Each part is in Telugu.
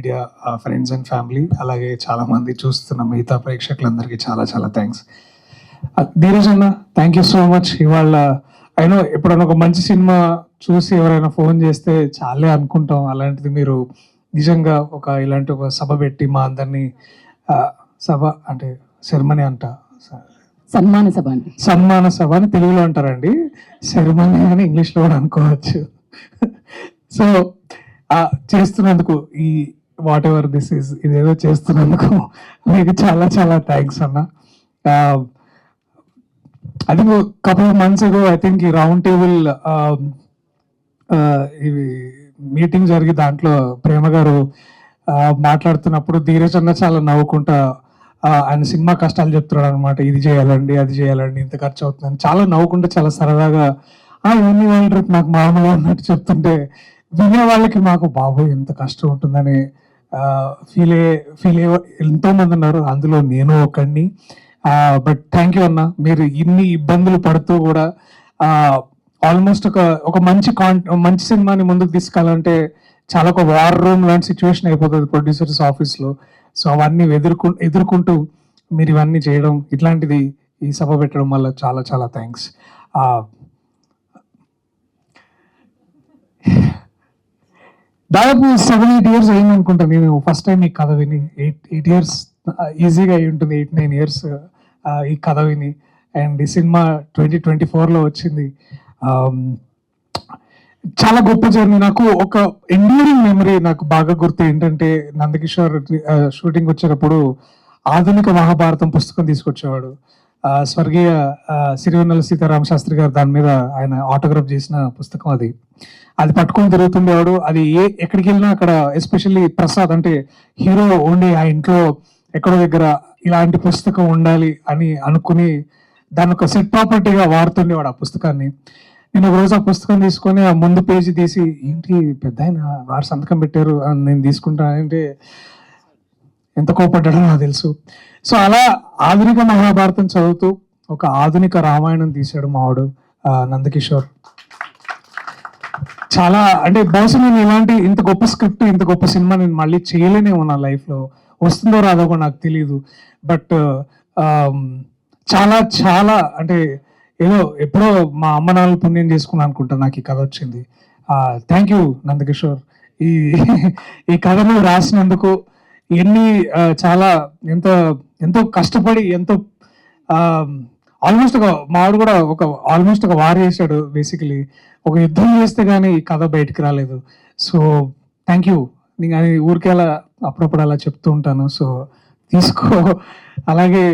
మీడియా ఫ్రెండ్స్ అండ్ ఫ్యామిలీ, అలాగే చాలా మంది చూస్తున్న మిగతా ప్రేక్షకులందరికీ చాలా చాలా థ్యాంక్స్. ధీరజ్ అన్న, థ్యాంక్ యూ సో మచ్. ఇవాళ అయినో ఎప్పుడైనా ఒక మంచి సినిమా చూసి ఎవరైనా ఫోన్ చేస్తే చాలే అనుకుంటాం, అలాంటిది మీరు నిజంగా ఇలాంటి ఒక సభ పెట్టి మా అందరినీ సభ అంటే సెరమనీ అంట, సన్మాన సభ అండి, సన్మాన సభ అని తెలుగులో అంటారండి, సెరమనీ అని ఇంగ్లీష్లో కూడా అనుకోవచ్చు. సో చేస్తున్నందుకు ఈ వాట్ ఎవర్ దిస్ ఈస్ ఇదేదో చేస్తున్నందుకు మీకు చాలా చాలా థ్యాంక్స్ అన్న. I think a couple of months ago, I think ఈ రౌండ్ టేబుల్ ఇవి మీటింగ్ జరిగి దాంట్లో ప్రేమ గారు మాట్లాడుతున్నప్పుడు ధీరజ్ అన్న చాలా నవ్వుకుంటా ఆయన సినిమా కష్టాలు చెప్తున్నాడు అనమాట. ఇది చేయాలండి, అది చేయాలండి, ఇంత ఖర్చు అవుతుందని చాలా నవ్వుకుంటే చాలా సరదాగా ఇవన్నీ వాళ్ళ రేపు నాకు మామూలు అన్నట్టు చెప్తుంటే వినే వాళ్ళకి మాకు బాబు ఎంత కష్టం ఉంటుందని ఫీల్ అయ్యే ఎంతో మంది ఉన్నారు, అందులో నేను ఒకడిని. బట్ థ్యాంక్ యూ అన్న, మీరు ఇన్ని ఇబ్బందులు పడుతూ కూడా ఆల్మోస్ట్ ఒక మంచి సినిమాని ముందుకు తీసుకెళ్ళాలంటే చాలా ఒక వార్ రూమ్ లాంటి సిచ్యువేషన్ అయిపోతుంది ప్రొడ్యూసర్స్ ఆఫీస్లో. సో అవన్నీ ఎదుర్కొంటూ మీరు ఇవన్నీ చేయడం, ఇట్లాంటిది ఈ సభ పెట్టడం వల్ల చాలా చాలా థ్యాంక్స్. దాదాపు 7-8 years అయింది అనుకుంటా నేను ఫస్ట్ టైం ఈ కథ విని. 8 years ఈజీగా అయి ఉంటుంది, 8-9 years ఈ కథ విని. అండ్ ఈ సినిమా 2024లో వచ్చింది. చాలా గొప్ప జర్నీ. నాకు ఒక ఎండ్యూరింగ్ మెమరీ నాకు బాగా గుర్తు ఏంటంటే, నందకిషోర్ షూటింగ్ వచ్చేటప్పుడు ఆధునిక మహాభారతం పుస్తకం తీసుకొచ్చేవాడు. స్వర్గీయ సిరివెన్నెల సీతారామ శాస్త్రి గారు దాని మీద ఆయన ఆటోగ్రాఫ్ చేసిన పుస్తకం అది పట్టుకొని తిరుగుతుండేవాడు. అది ఎక్కడికి వెళ్ళినా అక్కడ ఎస్పెషల్లీ ప్రసాద్ అంటే హీరో ఉండి ఆ ఇంట్లో ఎక్కడో దగ్గర ఇలాంటి పుస్తకం ఉండాలి అని అనుకుని దాన్ని ఒక సెట్ ప్రాపర్టీగా వాడుతుండేవాడు ఆ పుస్తకాన్ని. నేను ఒక రోజు ఆ పుస్తకం తీసుకొని ఆ ముందు పేజీ తీసి, ఏంటి పెద్ద ఆయన వారు సంతకం పెట్టారు అని నేను తీసుకుంటానంటే ఎంత కోపడ్డాడో నాకు తెలుసు. సో అలా ఆధునిక మహాభారతం చదువుతూ ఒక ఆధునిక రామాయణం తీశాడు మావాడు నందకిషోర్. చాలా అంటే బహుశా నేను ఇంత గొప్ప స్క్రిప్ట్, ఇంత గొప్ప సినిమా నేను మళ్ళీ చేయలేనే ఉన్నా లైఫ్లో. వస్తుందో రాదో కూడా నాకు తెలీదు. బట్ చాలా చాలా అంటే ఏదో ఎప్పుడో మా అమ్మ నాన్నలు పుణ్యం చేసుకున్నాను అనుకుంటా నాకు ఈ కథ వచ్చింది. థ్యాంక్ యూ నందకిషోర్, ఈ కథను రాసినందుకు. చాలా ఎంతో కష్టపడి ఆల్మోస్ట్ మావాడు కూడా ఆల్మోస్ట్ ఒక వార్ చేశాడు. బేసికలీ ఒక యుద్ధం చేస్తే కానీ ఈ కథ బయటకు రాలేదు. So thank you. నేను అది ఊరికే అలా అప్పుడప్పుడు అలా చెప్తూ ఉంటాను, సో తీసుకో. అలాగే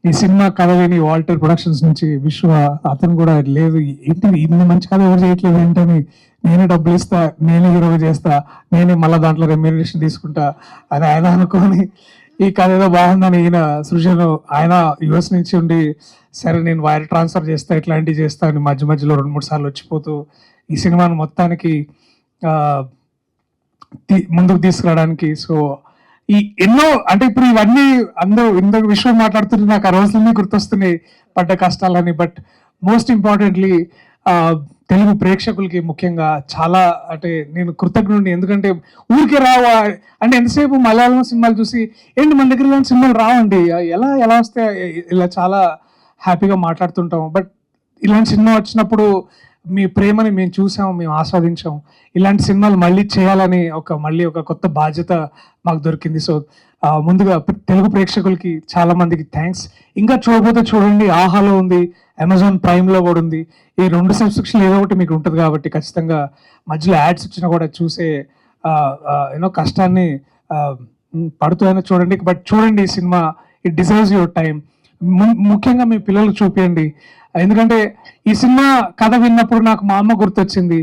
ఈ సినిమా కథ విని వాల్టర్ ప్రొడక్షన్స్ నుంచి విశ్వ అతను కూడా లేదు, ఏంటి ఇన్ని మంచి కథ ఎవరు చేయట్లేదు ఏంటని, నేనే డబ్బులు ఇస్తా, నేనే హీరోగా చేస్తా, నేనే మళ్ళీ దాంట్లో రెమ్యూనరేషన్ తీసుకుంటా అని ఆయన అనుకోని ఈ కథ ఏదో బాగుందని ఈయన సృజన్ ఆయన యుఎస్ నుంచి ఉండి సరే నేను వైర్ ట్రాన్స్ఫర్ చేస్తా, ఇట్లాంటివి చేస్తా అని మధ్యలో 2-3 సార్లు వచ్చిపోతూ ఈ సినిమాను మొత్తానికి ముందుకు తీసుకురావడానికి. సో ఎన్నో అంటే ఇప్పుడు ఇవన్నీ ఇందుకు విషయం మాట్లాడుతుంటే నాకు ఆ రోజులన్నీ గుర్తొస్తున్నాయి పడ్డ కష్టాలని. బట్ మోస్ట్ ఇంపార్టెంట్లీ తెలుగు ప్రేక్షకులకి ముఖ్యంగా చాలా అంటే నేను కృతజ్ఞుడిని. ఎందుకంటే ఊరికే రావా అంటే ఎంతసేపు మలయాళం సినిమాలు చూసి ఏంటి మన దగ్గర ఇలాంటి సినిమాలు రావండి, ఎలా వస్తే ఇలా చాలా హ్యాపీగా మాట్లాడుతుంటాం. బట్ ఇలాంటి సినిమా వచ్చినప్పుడు మీ ప్రేమని మేము చూసాం, మేము ఆస్వాదించాం. ఇలాంటి సినిమాలు మళ్ళీ చేయాలని మళ్ళీ ఒక కొత్త బాధ్యత మాకు దొరికింది. సో ముందుగా తెలుగు ప్రేక్షకులకి చాలా మందికి థ్యాంక్స్. ఇంకా చూడకపోతే చూడండి, ఆహాలో ఉంది, అమెజాన్ ప్రైమ్లో కూడా ఉంది. ఈ 2 సబ్స్క్రిప్షన్లు ఏదో ఒకటి మీకు ఉంటుంది కాబట్టి ఖచ్చితంగా మధ్యలో యాడ్స్ వచ్చినా కూడా చూసే కష్టాన్ని పడుతూ అయినా చూడండి. బట్ చూడండి ఈ cinema, it deserves your time. ముఖ్యంగా మీ పిల్లలకు చూపించండి. ఎందుకంటే ఈ సినిమా కథ విన్నప్పుడు నాకు మా అమ్మ గుర్తొచ్చింది.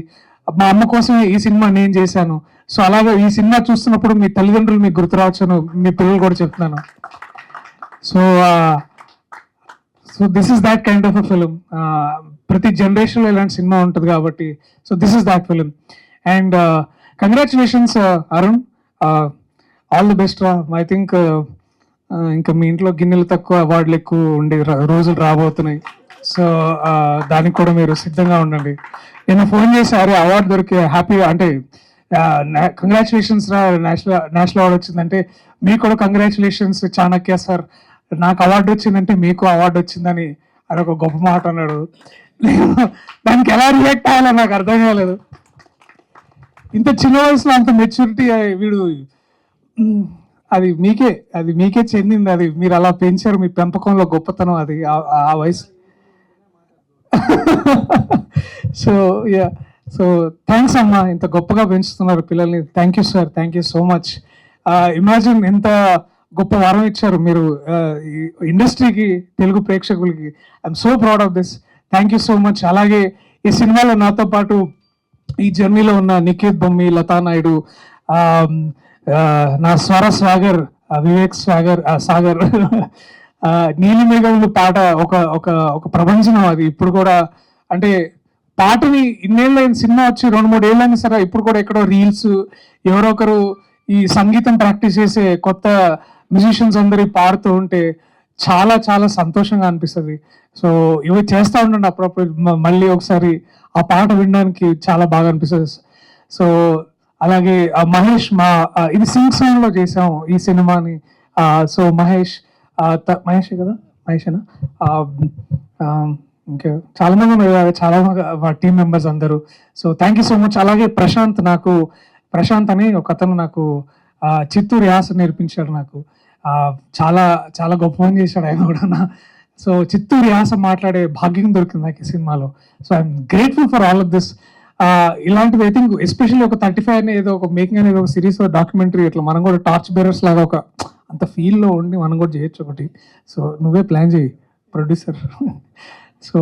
మా అమ్మ కోసమే ఈ సినిమా నేను చేశాను. సో అలాగే ఈ సినిమా చూస్తున్నప్పుడు మీ తల్లిదండ్రులు మీకు గుర్తు రావచ్చును, మీ పిల్లలు కూడా చెప్తున్నాను. So this is that kind of a film. ప్రతి జనరేషన్లో ఇలాంటి సినిమా ఉంటుంది కాబట్టి so this is that film. And congratulations Arun, all the best రా. ఐ థింక్ ఇంకా మీ ఇంట్లో గిన్నెలు తక్కువ అవార్డులు ఎక్కువ ఉండే రోజులు రాబోతున్నాయి. సో దానికి కూడా మీరు సిద్ధంగా ఉండండి. నేను ఫోన్ చేసి అరే అవార్డు దొరికి హ్యాపీగా అంటే కంగ్రాచులేషన్స్ రా, నేషనల్ అవార్డు వచ్చిందంటే మీకు కూడా కంగ్రాచులేషన్స్ చాణక్య సార్, నాకు అవార్డు వచ్చిందంటే మీకు అవార్డు వచ్చిందని అని ఒక గొప్ప మాట అన్నాడు. నేను దానికి ఎలా రియాక్ట్ అవ్వాలో నాకు అర్థం కాలేదు. ఇంత చిన్న వయసులో అంత మెచ్యూరిటీ వీడు, అది మీకే చెందింది. అది మీరు అలా పెంచారు, మీ పెంపకంలో గొప్పతనం అది ఆ వయసు. సో యా, సో థ్యాంక్స్ అమ్మా, ఇంత గొప్పగా పెంచుతున్నారు పిల్లల్ని. Thank you sir, thank you so much. Imagine ఎంత గొప్ప వరం ఇచ్చారు మీరు ఇండస్ట్రీకి, తెలుగు ప్రేక్షకులకి. I'm so proud of this. Thank you so much. అలాగే ఈ సినిమాలో నాతో పాటు ఈ జర్నీలో ఉన్న నిఖిత్ బొమ్మి, లతా నాయుడు, నా స్వర సాగర్, వివేక్ సాగర్ నీలిమేఘములు పాట ఒక ప్రపంచం అది. ఇప్పుడు కూడా అంటే పాటని ఇన్నేళ్ళైన సినిమా వచ్చి 2-3 ఏళ్ళైనా సరే ఇప్పుడు కూడా ఎక్కడో రీల్స్, ఎవరో ఒకరు ఈ సంగీతం ప్రాక్టీస్ చేసే కొత్త మ్యూజిషియన్స్ అందరి పాడుతూ ఉంటే చాలా చాలా సంతోషంగా అనిపిస్తుంది. సో ఇవి చేస్తూ ఉండండి అప్పుడప్పుడు, మళ్ళీ ఒకసారి ఆ పాట వినడానికి చాలా బాగా అనిపిస్తుంది. సో అలాగే మహేష్, ఇది సింగ్ సాంగ్ లో చేసాం ఈ సినిమాని. సో మహేష్ కదా, మహేషేనా, ఇంకా చాలా మంది ఉన్నారు, చాలా టీమ్ మెంబర్స్ అందరూ. So thank you so much. అలాగే ప్రశాంత్ అని ఒక అతను నాకు చిత్తూరు యాస నేర్పించాడు. నాకు చాలా చాలా గొప్ప పని చేశాడు ఆయన కూడా. సో చిత్తూరు యాస మాట్లాడే భాగ్యం దొరికింది నాకు ఈ సినిమాలో. So I'm grateful for all of this. ఇలాంటిది ఐ థింక్ ఎస్పెషల్లీ ఒక 35 అనే ఏదో ఒక మేకింగ్ అనేది ఒక సిరీస్ డాక్యుమెంటరీ, ఇట్లా మనం కూడా టార్చ్ బేరర్స్ లాగా ఒక అంత ఫీల్లో ఉండి మనం కూడా చేయొచ్చు ఒకటి. సో నువ్వే ప్లాన్ చేయి producer. So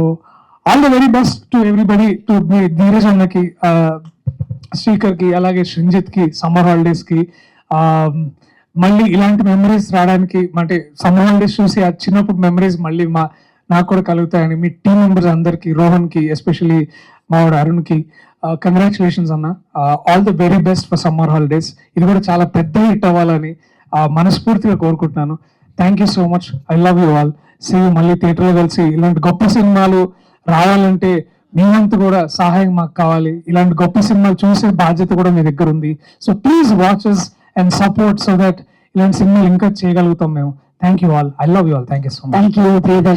all the very best to everybody, to Dheeraj అన్నకి, శ్రీకర్కి, అలాగే శ్రింజిత్కి, సమ్మర్ హాలిడేస్కి మళ్ళీ ఇలాంటి మెమరీస్ రావడానికి, అంటే సమ్మర్ హాలిడేస్ చూసి ఆ చిన్నప్పుడు మెమరీస్ మళ్ళీ నాకు కూడా కలుగుతాయని మీ టీం మెంబర్స్ అందరికి, రోహన్కి, ఎస్పెషలీ మావాడు అరుణ్కి కంగ్రాచులేషన్స్ అన్న. All the very best for summer holidays. ఇది కూడా చాలా పెద్ద హిట్ అవ్వాలని మనస్ఫూర్తిగా కోరుకుంటున్నాను. Thank you so much. I love you all. See you మళ్ళీ థియేటర్లో కలిసి. ఇలాంటి గొప్ప సినిమాలు రావాలంటే మీ వంతు కూడా సహాయం మాకు కావాలి. ఇలాంటి గొప్ప సినిమాలు చూసే బాధ్యత కూడా మీ దగ్గర ఉంది. So please watches and support, so that ఇలాంటి సినిమాలు ఇంకా చేయగలుగుతాం మేము. Thank you all. I love you all. Thank you so much. Thank you Priyadarshi.